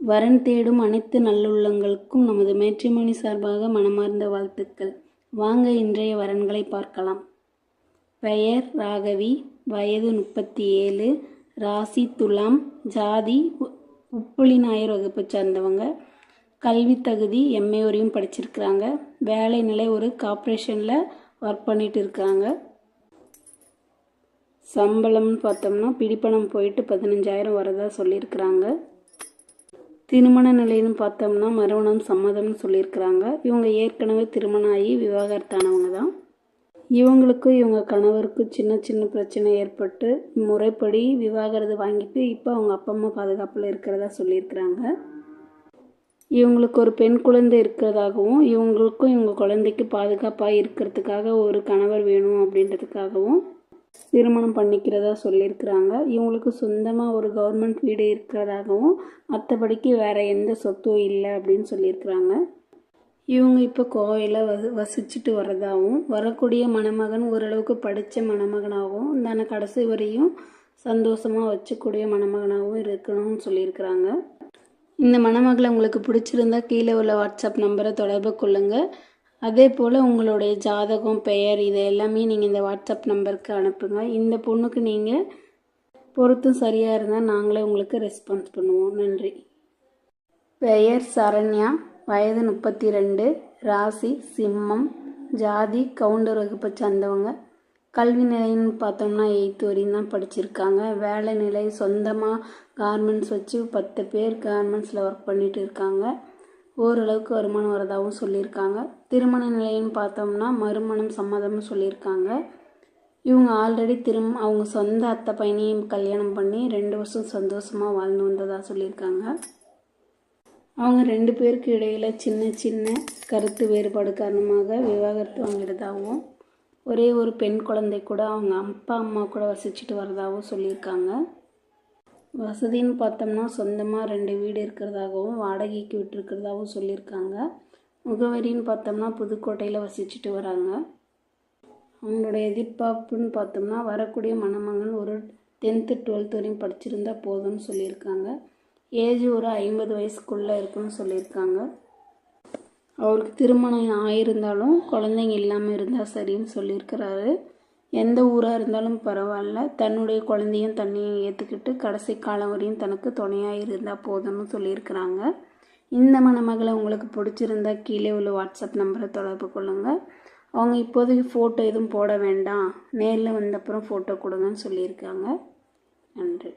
வரன் தேடும் அனைத்து நல்லுள்ளங்களுக்கும் நமது மேட்ரிமோனி சார்பாக மனமார்ந்த வாழ்த்துக்கள். வாங்க இன்றைய வரன்களை பார்க்கலாம். பெயர் ராகவி, வயது 37, ராசி துலாம், ஜாதி உப்புளி நாயர் வகுப்பை சார்ந்தவங்க, கல்வி தகுதி MA வரையும் படிச்சிருக்கிறாங்க, வேலை நிலை ஒரு கார்ப்பரேஷனில் ஒர்க் பண்ணிட்டு இருக்காங்க. சம்பளம்னு பார்த்தோம்னா பிடிப்பணம் போயிட்டு 15,000 வரதா சொல்லியிருக்கிறாங்க. திருமண நிலைன்னு பார்த்தோம்னா மறுமணம் சம்மதம்னு சொல்லியிருக்கிறாங்க. இவங்க ஏற்கனவே திருமணம் ஆகி விவாகரத்தானவங்க தான். இவங்களுக்கும் இவங்க கணவருக்கும் சின்ன சின்ன பிரச்சனை ஏற்பட்டு முறைப்படி விவாகரத்து வாங்கிட்டு இப்போ அவங்க அப்பா அம்மா பாதுகாப்பில் இருக்கிறதா சொல்லியிருக்கிறாங்க. இவங்களுக்கு ஒரு பெண் குழந்தை இருக்கிறதாகவும் இவங்களுக்கும் இவங்க குழந்தைக்கு பாதுகாப்பாக இருக்கிறதுக்காக ஒரு கணவர் வேணும் அப்படின்றதுக்காகவும் திருமணம் பண்ணிக்கிறதா சொல்லியிருக்கிறாங்க. இவங்களுக்கு சொந்தமாக ஒரு கவர்மெண்ட் வீடு இருக்கிறதாகவும் மற்றபடிக்கு வேறு எந்த சொத்தும் இல்லை அப்படின்னு சொல்லியிருக்கிறாங்க. இவங்க இப்போ கோவையில் வசிச்சுட்டு வர்றதாகவும் வரக்கூடிய மணமகன் ஓரளவுக்கு படித்த மணமகனாகவும் தானே கடைசி வரையும் சந்தோஷமாக வச்சக்கூடிய மணமகனாகவும் இருக்கணும்னு சொல்லியிருக்கிறாங்க. இந்த மணமகளை உங்களுக்கு பிடிச்சிருந்தா கீழே உள்ள வாட்ஸ்அப் நம்பரை தொடர்பு கொள்ளுங்கள். அதே போல் உங்களுடைய ஜாதகம், பெயர் இது எல்லாமே நீங்கள் இந்த வாட்ஸ்அப் நம்பருக்கு அனுப்புங்க. இந்த பொண்ணுக்கு நீங்கள் பொருத்தம் சரியாக இருந்தால் நாங்களே உங்களுக்கு ரெஸ்பான்ஸ் பண்ணுவோம். நன்றி. பெயர் சரண்யா, வயது 32, ராசி சிம்மம், ஜாதி கவுண்டர் வகுப்பை சார்ந்தவங்க, கல்வி நிலைன்னு பார்த்தோம்னா 8th வரையும் தான் படிச்சிருக்காங்க. வேலை நிலை சொந்தமாக கார்மெண்ட்ஸ் வச்சு 10 பேர் கார்மெண்ட்ஸில் ஒர்க் பண்ணிட்டு இருக்காங்க. ஓரளவுக்கு வருமானம் வரதாகவும் சொல்லியிருக்காங்க. திருமண நிலைன்னு பார்த்தோம்னா மறுமணம் சம்மதம்னு சொல்லியிருக்காங்க. இவங்க ஆல்ரெடி அவங்க சொந்த அத்தை பையனையும் கல்யாணம் பண்ணி 2 வருஷம் சந்தோஷமாக வாழ்ந்து வந்ததாக சொல்லியிருக்காங்க. அவங்க 2 பேருக்கு இடையில் சின்ன சின்ன கருத்து வேறுபாடு காரணமாக விவாகரத்து வாங்கிடுறதாகவும் ஒரே ஒரு பெண் குழந்தை கூட அவங்க அப்பா அம்மா கூட வசிச்சுட்டு வரதாகவும் சொல்லியிருக்காங்க. வசதின்னு பார்த்தோம்னா சொந்தமாக 2 வீடு இருக்கிறதாகவும் வாடகைக்கு விட்டுருக்கிறதாகவும் சொல்லியிருக்காங்க. முகவரின்னு பார்த்தோம்னா புதுக்கோட்டையில் வசிச்சுட்டு வராங்க. அவங்களுடைய எதிர்பார்ப்புன்னு பார்த்தோம்னா வரக்கூடிய மணமகன் ஒரு 10th 12th வரையும் படிச்சிருந்தா போதும்னு சொல்லியிருக்காங்க. ஏஜ் ஒரு 50 வயசுக்குள்ளே இருக்குன்னு சொல்லியிருக்காங்க. அவருக்கு திருமணம் ஆகியிருந்தாலும் குழந்தைங்க இல்லாமல் இருந்தால் சரின்னு சொல்லியிருக்கிறாரு. எந்த ஊராக இருந்தாலும் பரவாயில்ல, தன்னுடைய குழந்தையும் தன்னையும் ஏற்றுக்கிட்டு கடைசி காலம் வரையும் தனக்கு துணையாக இருந்தால் போதும்னு சொல்லியிருக்கிறாங்க. இந்த மணமகளை உங்களுக்கு பிடிச்சிருந்தா கீழே உள்ள வாட்ஸ்அப் நம்பரை தொடர்பு கொள்ளுங்கள். அவங்க இப்போதைக்கு ஃபோட்டோ எதுவும் போட வேண்டாம், நேரில் வந்தப்புறம் ஃபோட்டோ கொடுங்கன்னு சொல்லியிருக்காங்க. நன்றி.